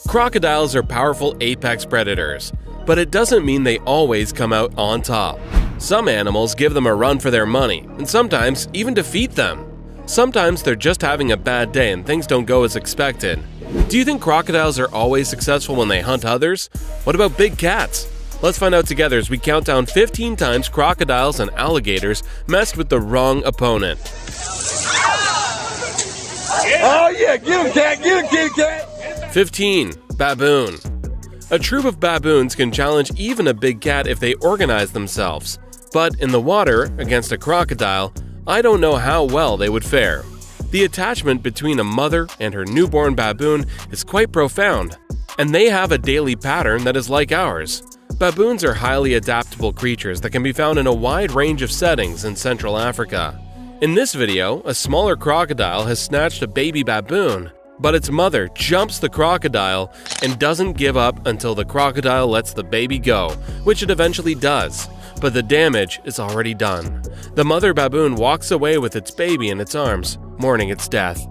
Crocodiles are powerful apex predators, but it doesn't mean they always come out on top. Some animals give them a run for their money, and sometimes even defeat them. Sometimes they're just having a bad day and things don't go as expected. Do you think crocodiles are always successful when they hunt others? What about big cats? Let's find out together as we count down 15 times crocodiles and alligators messed with the wrong opponent. Oh yeah, get him, cat, get him, kitty cat! 15. Baboon. A troop of baboons can challenge even a big cat if they organize themselves. But in the water, against a crocodile, I don't know how well they would fare. The attachment between a mother and her newborn baboon is quite profound, and they have a daily pattern that is like ours. Baboons are highly adaptable creatures that can be found in a wide range of settings in Central Africa. In this video, a smaller crocodile has snatched a baby baboon, but its mother jumps the crocodile and doesn't give up until the crocodile lets the baby go, which it eventually does. But the damage is already done. The mother baboon walks away with its baby in its arms, mourning its death.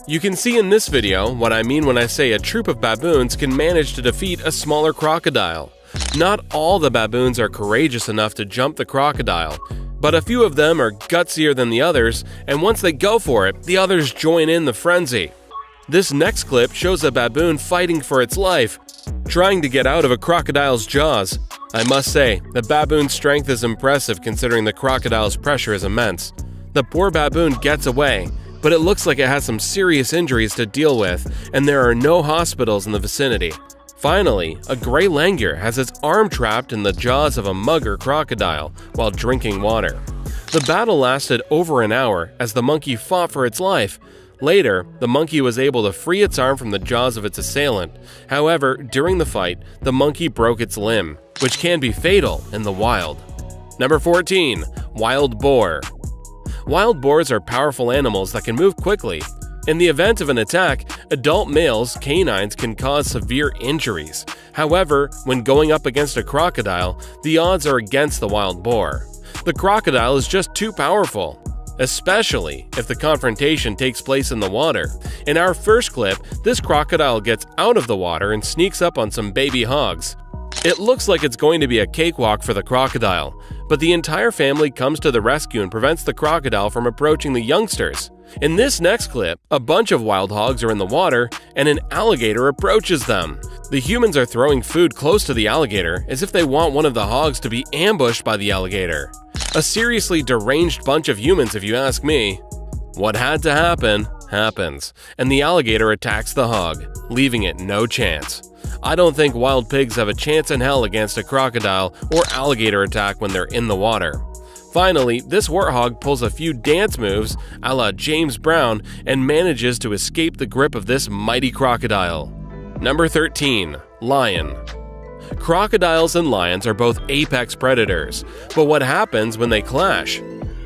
You can see in this video what I mean when I say a troop of baboons can manage to defeat a smaller crocodile. Not all the baboons are courageous enough to jump the crocodile, but a few of them are gutsier than the others, and once they go for it, the others join in the frenzy. This next clip shows a baboon fighting for its life, trying to get out of a crocodile's jaws. I must say, the baboon's strength is impressive considering the crocodile's pressure is immense. The poor baboon gets away, but it looks like it has some serious injuries to deal with, and there are no hospitals in the vicinity. Finally, a gray langur has its arm trapped in the jaws of a mugger crocodile while drinking water. The battle lasted over an hour as the monkey fought for its life. Later, the monkey was able to free its arm from the jaws of its assailant. However, during the fight, the monkey broke its limb, which can be fatal in the wild. Number 14. Wild boar. Wild boars are powerful animals that can move quickly. In the event of an attack, adult males' canines can cause severe injuries. However, when going up against a crocodile, the odds are against the wild boar. The crocodile is just too powerful, especially if the confrontation takes place in the water. In our first clip, this crocodile gets out of the water and sneaks up on some baby hogs. It looks like it's going to be a cakewalk for the crocodile, but the entire family comes to the rescue and prevents the crocodile from approaching the youngsters. In this next clip, a bunch of wild hogs are in the water and an alligator approaches them. The humans are throwing food close to the alligator as if they want one of the hogs to be ambushed by the alligator. A seriously deranged bunch of humans if you ask me. What had to happen, happens, and the alligator attacks the hog, leaving it no chance. I don't think wild pigs have a chance in hell against a crocodile or alligator attack when they're in the water. Finally, this warthog pulls a few dance moves a la James Brown and manages to escape the grip of this mighty crocodile. Number 13. Lion. Crocodiles and lions are both apex predators, but what happens when they clash?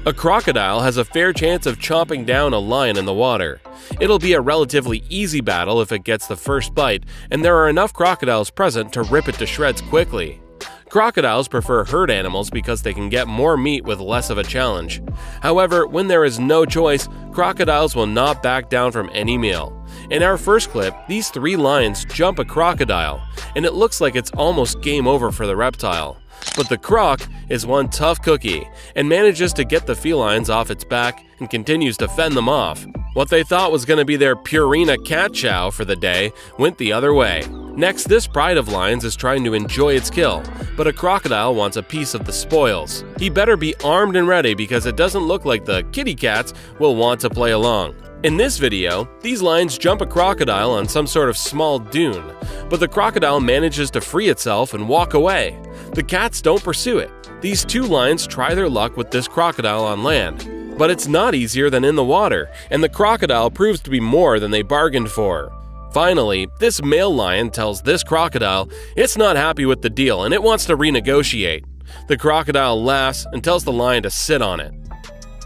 A crocodile has a fair chance of chomping down a lion in the water. It'll be a relatively easy battle if it gets the first bite, and there are enough crocodiles present to rip it to shreds quickly. Crocodiles prefer herd animals because they can get more meat with less of a challenge. However, when there is no choice, crocodiles will not back down from any meal. In our first clip, these 3 lions jump a crocodile, and it looks like it's almost game over for the reptile. But the croc is one tough cookie and manages to get the felines off its back and continues to fend them off. What they thought was going to be their Purina cat chow for the day went the other way. Next, this pride of lions is trying to enjoy its kill, but a crocodile wants a piece of the spoils. He better be armed and ready because it doesn't look like the kitty cats will want to play along. In this video, these lions jump a crocodile on some sort of small dune, but the crocodile manages to free itself and walk away. The cats don't pursue it. These 2 lions try their luck with this crocodile on land, but it's not easier than in the water, and the crocodile proves to be more than they bargained for. Finally, this male lion tells this crocodile it's not happy with the deal and it wants to renegotiate. The crocodile laughs and tells the lion to sit on it.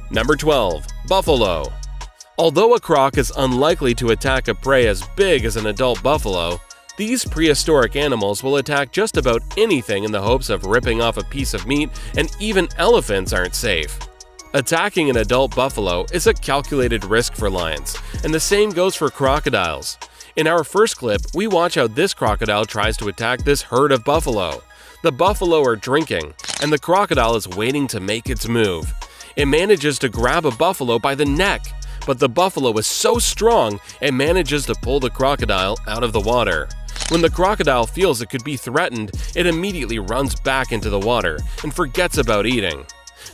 Number 12. Buffalo. Although a croc is unlikely to attack a prey as big as an adult buffalo, these prehistoric animals will attack just about anything in the hopes of ripping off a piece of meat, and even elephants aren't safe. Attacking an adult buffalo is a calculated risk for lions, and the same goes for crocodiles. In our first clip, we watch how this crocodile tries to attack this herd of buffalo. The buffalo are drinking, and the crocodile is waiting to make its move. It manages to grab a buffalo by the neck, but the buffalo is so strong it manages to pull the crocodile out of the water. When the crocodile feels it could be threatened, it immediately runs back into the water and forgets about eating.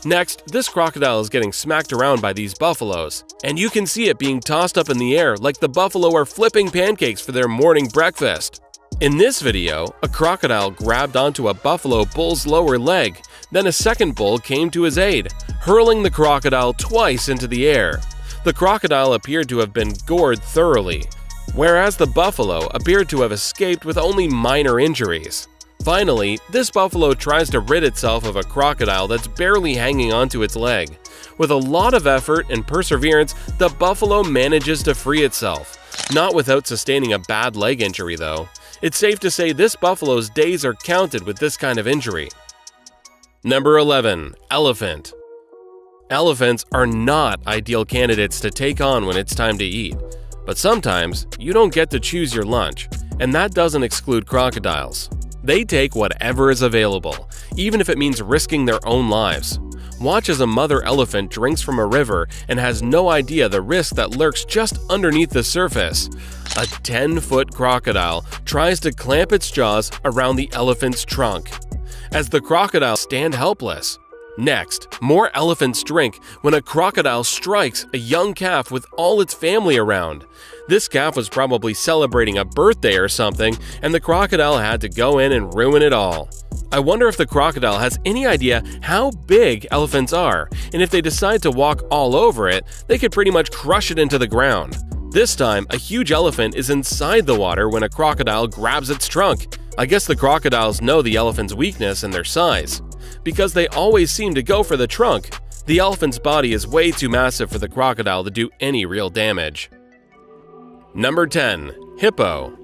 Next, this crocodile is getting smacked around by these buffaloes, and you can see it being tossed up in the air like the buffalo are flipping pancakes for their morning breakfast. In this video, a crocodile grabbed onto a buffalo bull's lower leg, then a second bull came to his aid, hurling the crocodile twice into the air. The crocodile appeared to have been gored thoroughly, whereas the buffalo appeared to have escaped with only minor injuries. Finally, this buffalo tries to rid itself of a crocodile that's barely hanging onto its leg. With a lot of effort and perseverance, the buffalo manages to free itself. Not without sustaining a bad leg injury, though. It's safe to say this buffalo's days are counted with this kind of injury. Number 11. Elephant. Elephants are not ideal candidates to take on when it's time to eat. But sometimes, you don't get to choose your lunch, and that doesn't exclude crocodiles. They take whatever is available, even if it means risking their own lives. Watch as a mother elephant drinks from a river and has no idea the risk that lurks just underneath the surface. A 10-foot crocodile tries to clamp its jaws around the elephant's trunk, as the crocodiles stand helpless. Next, more elephants drink when a crocodile strikes a young calf with all its family around. This calf was probably celebrating a birthday or something, and the crocodile had to go in and ruin it all. I wonder if the crocodile has any idea how big elephants are, and if they decide to walk all over it, they could pretty much crush it into the ground. This time, a huge elephant is inside the water when a crocodile grabs its trunk. I guess the crocodiles know the elephant's weakness and their size, because they always seem to go for the trunk. The elephant's body is way too massive for the crocodile to do any real damage. Number 10. Hippo.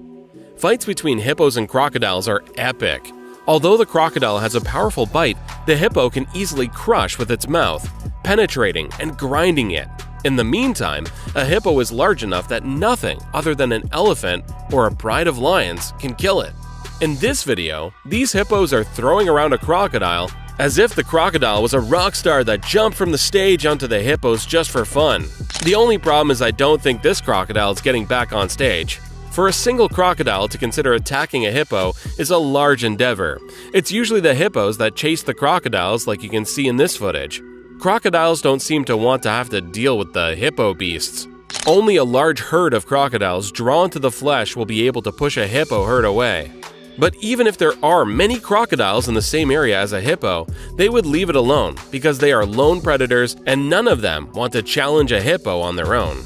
Fights between hippos and crocodiles are epic. Although the crocodile has a powerful bite, the hippo can easily crush with its mouth, penetrating and grinding it. In the meantime, a hippo is large enough that nothing other than an elephant or a pride of lions can kill it. In this video, these hippos are throwing around a crocodile as if the crocodile was a rock star that jumped from the stage onto the hippos just for fun. The only problem is I don't think this crocodile is getting back on stage. For a single crocodile to consider attacking a hippo is a large endeavor. It's usually the hippos that chase the crocodiles, like you can see in this footage. Crocodiles don't seem to want to have to deal with the hippo beasts. Only a large herd of crocodiles drawn to the flesh will be able to push a hippo herd away. But even if there are many crocodiles in the same area as a hippo, they would leave it alone because they are lone predators and none of them want to challenge a hippo on their own.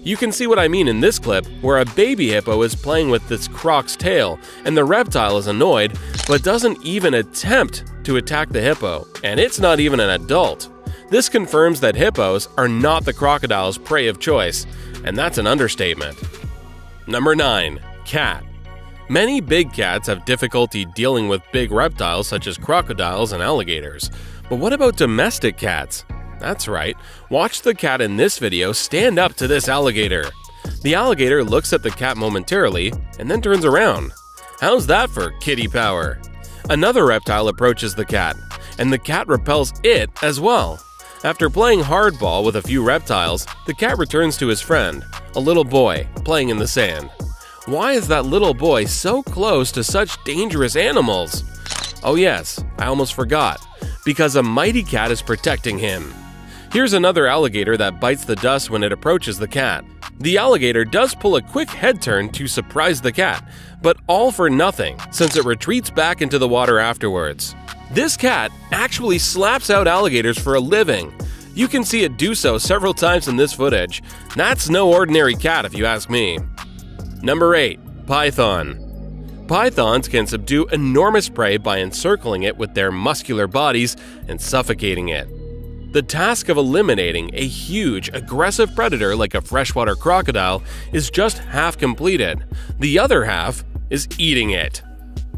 You can see what I mean in this clip where a baby hippo is playing with this croc's tail and the reptile is annoyed but doesn't even attempt to attack the hippo, and it's not even an adult. This confirms that hippos are not the crocodile's prey of choice, and that's an understatement. Number 9. Cat. Many big cats have difficulty dealing with big reptiles such as crocodiles and alligators. But what about domestic cats? That's right, watch the cat in this video stand up to this alligator. The alligator looks at the cat momentarily and then turns around. How's that for kitty power? Another reptile approaches the cat, and the cat repels it as well. After playing hardball with a few reptiles, the cat returns to his friend, a little boy, playing in the sand. Why is that little boy so close to such dangerous animals? Oh yes, I almost forgot. Because a mighty cat is protecting him. Here's another alligator that bites the dust when it approaches the cat. The alligator does pull a quick head turn to surprise the cat, but all for nothing since it retreats back into the water afterwards. This cat actually slaps out alligators for a living. You can see it do so several times in this footage. That's no ordinary cat if you ask me. Number 8. Python. Pythons can subdue enormous prey by encircling it with their muscular bodies and suffocating it. The task of eliminating a huge, aggressive predator like a freshwater crocodile is just half completed. The other half is eating it.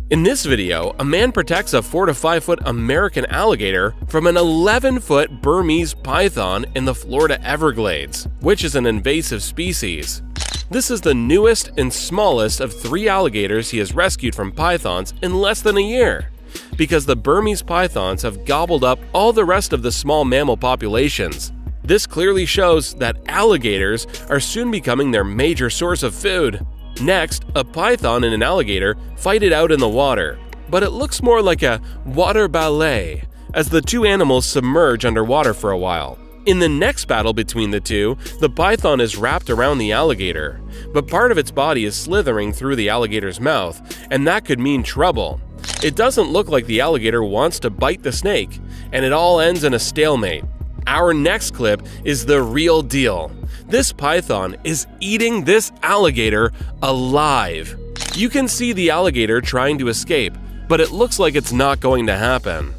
In this video, a man protects a 4 to 5 foot American alligator from an 11-foot Burmese python in the Florida Everglades, which is an invasive species. This is the newest and smallest of 3 alligators he has rescued from pythons in less than a year, because the Burmese pythons have gobbled up all the rest of the small mammal populations. This clearly shows that alligators are soon becoming their major source of food. Next, a python and an alligator fight it out in the water, but it looks more like a water ballet, as the two animals submerge underwater for a while. In the next battle between the two, the python is wrapped around the alligator, but part of its body is slithering through the alligator's mouth, and that could mean trouble. It doesn't look like the alligator wants to bite the snake, and it all ends in a stalemate. Our next clip is the real deal. This python is eating this alligator alive. You can see the alligator trying to escape, but it looks like it's not going to happen.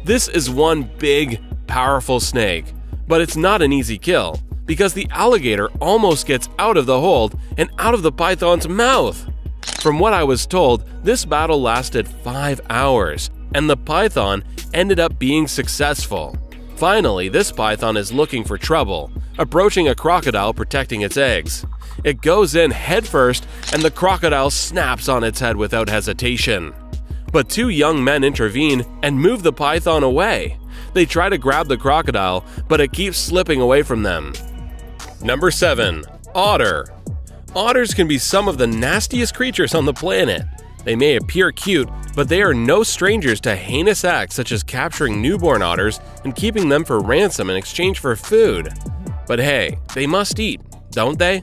This is one big, powerful snake, but it's not an easy kill, because the alligator almost gets out of the hold and out of the python's mouth. From what I was told, this battle lasted 5 hours, and the python ended up being successful. Finally, this python is looking for trouble, approaching a crocodile protecting its eggs. It goes in headfirst, and the crocodile snaps on its head without hesitation. But 2 young men intervene and move the python away. They try to grab the crocodile, but it keeps slipping away from them. Number 7. Otter. Otters can be some of the nastiest creatures on the planet. They may appear cute, but they are no strangers to heinous acts such as capturing newborn otters and keeping them for ransom in exchange for food. But hey, they must eat, don't they?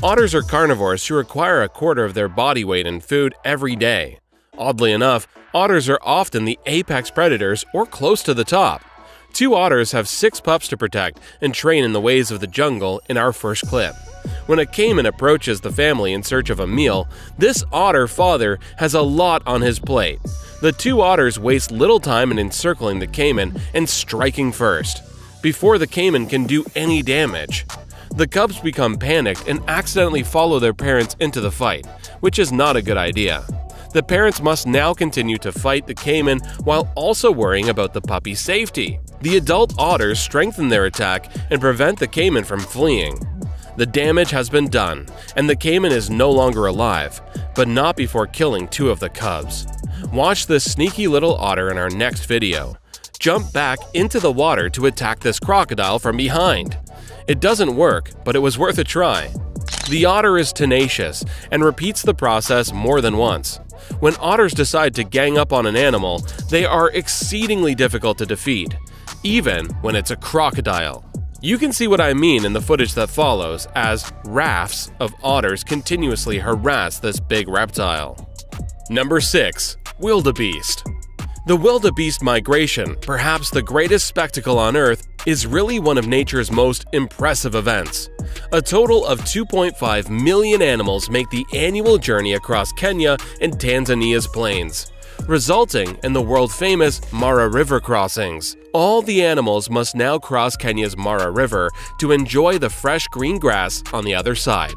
Otters are carnivores who require a quarter of their body weight in food every day. Oddly enough, otters are often the apex predators or close to the top. 2 otters have 6 pups to protect and train in the ways of the jungle in our first clip. When a caiman approaches the family in search of a meal, this otter father has a lot on his plate. The 2 otters waste little time in encircling the caiman and striking first, before the caiman can do any damage. The cubs become panicked and accidentally follow their parents into the fight, which is not a good idea. The parents must now continue to fight the caiman while also worrying about the puppy's safety. The adult otters strengthen their attack and prevent the caiman from fleeing. The damage has been done, and the caiman is no longer alive, but not before killing 2 of the cubs. Watch this sneaky little otter in our next video. Jump back into the water to attack this crocodile from behind. It doesn't work, but it was worth a try. The otter is tenacious and repeats the process more than once. When otters decide to gang up on an animal, they are exceedingly difficult to defeat, even when it's a crocodile. You can see what I mean in the footage that follows, as rafts of otters continuously harass this big reptile. Number 6. Wildebeest. The wildebeest migration, perhaps the greatest spectacle on Earth, is really one of nature's most impressive events. A total of 2.5 million animals make the annual journey across Kenya and Tanzania's plains, resulting in the world-famous Mara River crossings. All the animals must now cross Kenya's Mara River to enjoy the fresh green grass on the other side.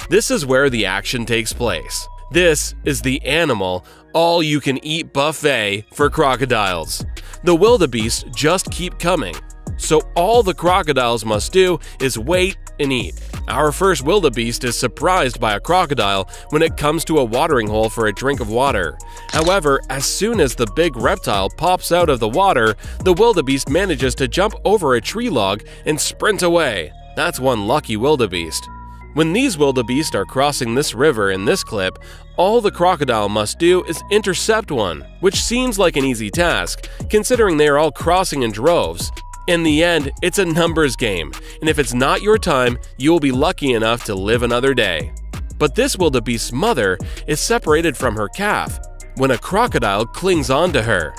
This is where the action takes place. This is the animal all-you-can-eat buffet for crocodiles. The wildebeest just keep coming, so all the crocodiles must do is wait and eat. Our first wildebeest is surprised by a crocodile when it comes to a watering hole for a drink of water. However, as soon as the big reptile pops out of the water, the wildebeest manages to jump over a tree log and sprint away. That's one lucky wildebeest. When these wildebeest are crossing this river in this clip, all the crocodile must do is intercept one, which seems like an easy task, considering they are all crossing in droves. In the end, it's a numbers game, and if it's not your time, you will be lucky enough to live another day. But this wildebeest's mother is separated from her calf when a crocodile clings onto her.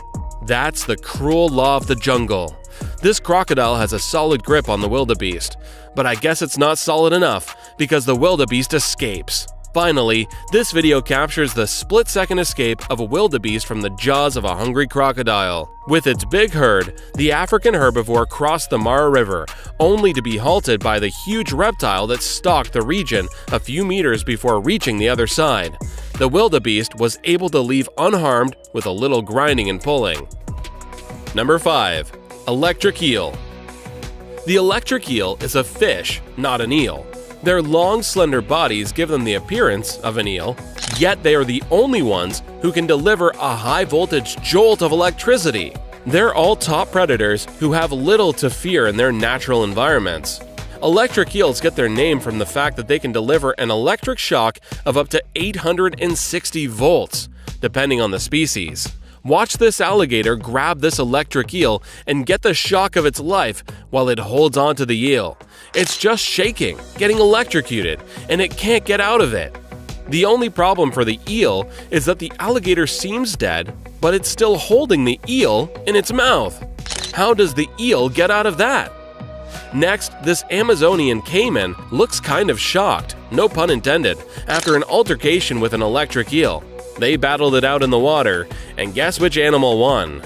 That's the cruel law of the jungle. This crocodile has a solid grip on the wildebeest, but I guess it's not solid enough because the wildebeest escapes. Finally, this video captures the split-second escape of a wildebeest from the jaws of a hungry crocodile. With its big herd, the African herbivore crossed the Mara River, only to be halted by the huge reptile that stalked the region a few meters before reaching the other side. The wildebeest was able to leave unharmed with a little grinding and pulling. Number 5. Electric eel. The electric eel is a fish, not an eel. Their long, slender bodies give them the appearance of an eel, yet they are the only ones who can deliver a high-voltage jolt of electricity. They're all top predators who have little to fear in their natural environments. Electric eels get their name from the fact that they can deliver an electric shock of up to 860 volts, depending on the species. Watch this alligator grab this electric eel and get the shock of its life while it holds on to the eel. It's just shaking, getting electrocuted, and it can't get out of it. The only problem for the eel is that the alligator seems dead, but it's still holding the eel in its mouth. How does the eel get out of that? Next, this Amazonian caiman looks kind of shocked, no pun intended, after an altercation with an electric eel. They battled it out in the water, and guess which animal won?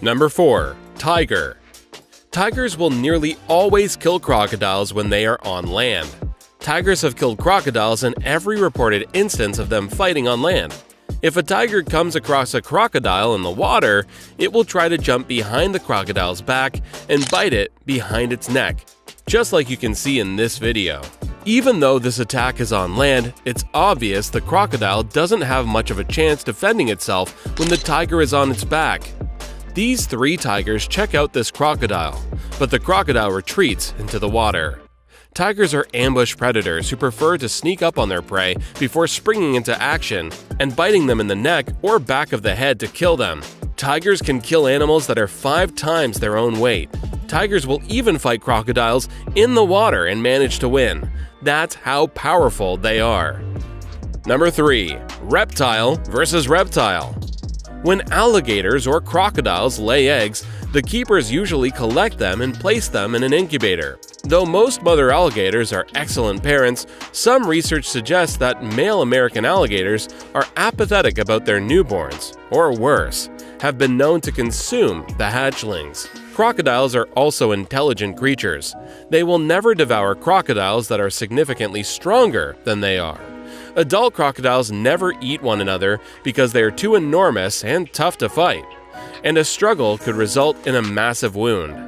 Number 4. Tiger. Tigers will nearly always kill crocodiles when they are on land. Tigers have killed crocodiles in every reported instance of them fighting on land. If a tiger comes across a crocodile in the water, it will try to jump behind the crocodile's back and bite it behind its neck, just like you can see in this video. Even though this attack is on land, it's obvious the crocodile doesn't have much of a chance defending itself when the tiger is on its back. These 3 tigers check out this crocodile, but the crocodile retreats into the water. Tigers are ambush predators who prefer to sneak up on their prey before springing into action and biting them in the neck or back of the head to kill them. Tigers can kill animals that are 5 times their own weight. Tigers will even fight crocodiles in the water and manage to win. That's how powerful they are. Number 3. Reptile versus reptile. When alligators or crocodiles lay eggs, the keepers usually collect them and place them in an incubator. Though most mother alligators are excellent parents, some research suggests that male American alligators are apathetic about their newborns, or worse, have been known to consume the hatchlings. Crocodiles are also intelligent creatures. They will never devour crocodiles that are significantly stronger than they are. Adult crocodiles never eat one another because they are too enormous and tough to fight, and a struggle could result in a massive wound.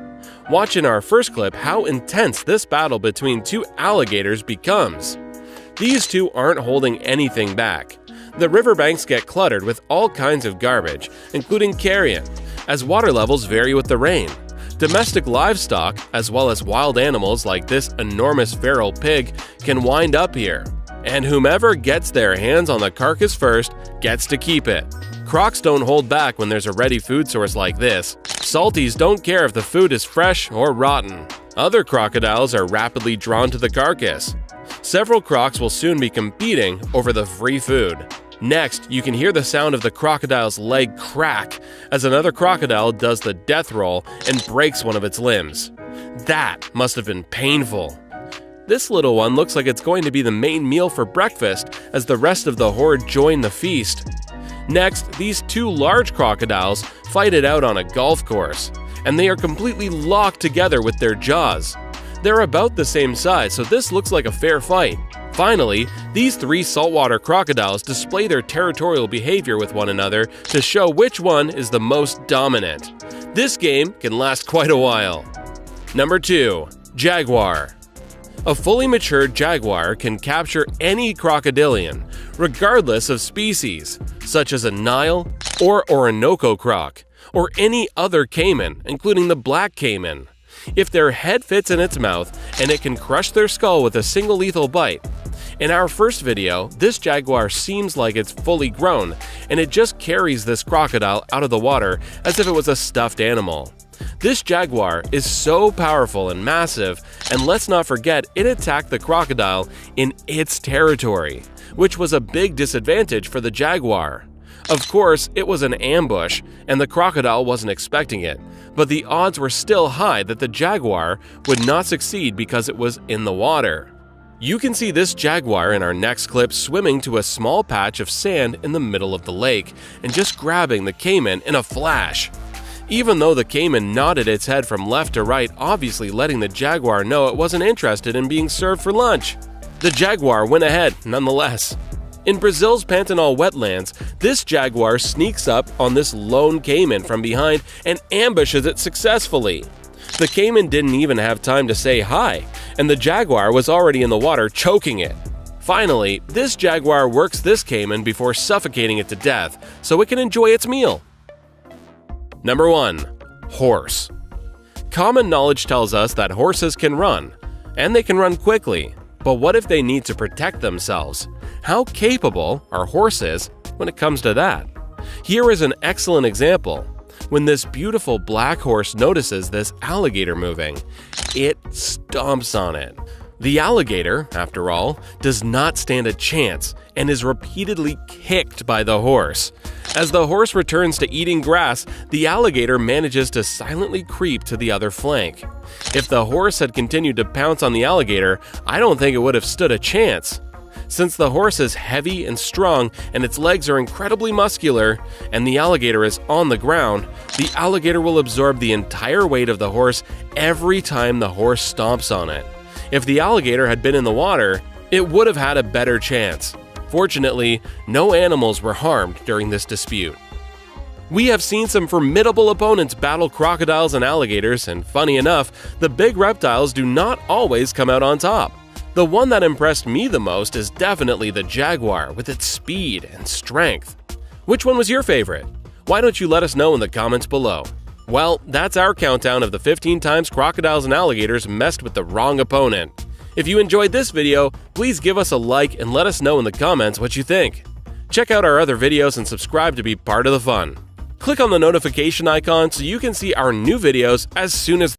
Watch in our first clip how intense this battle between 2 alligators becomes. These 2 aren't holding anything back. The riverbanks get cluttered with all kinds of garbage, including carrion, as water levels vary with the rain. Domestic livestock, as well as wild animals like this enormous feral pig, can wind up here. And whomever gets their hands on the carcass first gets to keep it. Crocs don't hold back when there's a ready food source like this. Salties don't care if the food is fresh or rotten. Other crocodiles are rapidly drawn to the carcass. Several crocs will soon be competing over the free food. Next, you can hear the sound of the crocodile's leg crack as another crocodile does the death roll and breaks one of its limbs. That must have been painful. This little one looks like it's going to be the main meal for breakfast as the rest of the horde join the feast. Next, these 2 large crocodiles fight it out on a golf course, and they are completely locked together with their jaws. They're about the same size, so this looks like a fair fight. Finally, these 3 saltwater crocodiles display their territorial behavior with one another to show which one is the most dominant. This game can last quite a while. Number 2. Jaguar. A fully matured jaguar can capture any crocodilian, regardless of species, such as a Nile or Orinoco croc, or any other caiman, including the black caiman. If their head fits in its mouth and it can crush their skull with a single lethal bite. In our first video, this jaguar seems like it's fully grown, and it just carries this crocodile out of the water as if it was a stuffed animal. This jaguar is so powerful and massive, and let's not forget it attacked the crocodile in its territory, which was a big disadvantage for the jaguar. Of course, it was an ambush, and the crocodile wasn't expecting it, but the odds were still high that the jaguar would not succeed because it was in the water. You can see this jaguar in our next clip swimming to a small patch of sand in the middle of the lake and just grabbing the caiman in a flash. Even though the caiman nodded its head from left to right, obviously letting the jaguar know it wasn't interested in being served for lunch. The jaguar went ahead nonetheless. In Brazil's Pantanal wetlands, this jaguar sneaks up on this lone caiman from behind and ambushes it successfully. The caiman didn't even have time to say hi, and the jaguar was already in the water choking it. Finally, this jaguar works this caiman before suffocating it to death so it can enjoy its meal. Number 1. Horse. Common knowledge tells us that horses can run, and they can run quickly. But what if they need to protect themselves? How capable are horses when it comes to that? Here is an excellent example. When this beautiful black horse notices this alligator moving, it stomps on it. The alligator, after all, does not stand a chance and is repeatedly kicked by the horse. As the horse returns to eating grass, the alligator manages to silently creep to the other flank. If the horse had continued to pounce on the alligator, I don't think it would have stood a chance. Since the horse is heavy and strong and its legs are incredibly muscular, and the alligator is on the ground, the alligator will absorb the entire weight of the horse every time the horse stomps on it. If the alligator had been in the water, it would have had a better chance. Fortunately, no animals were harmed during this dispute. We have seen some formidable opponents battle crocodiles and alligators, and funny enough, the big reptiles do not always come out on top. The one that impressed me the most is definitely the jaguar with its speed and strength. Which one was your favorite? Why don't you let us know in the comments below? Well, that's our countdown of the 15 times crocodiles and alligators messed with the wrong opponent. If you enjoyed this video, please give us a like and let us know in the comments what you think. Check out our other videos and subscribe to be part of the fun. Click on the notification icon so you can see our new videos as soon as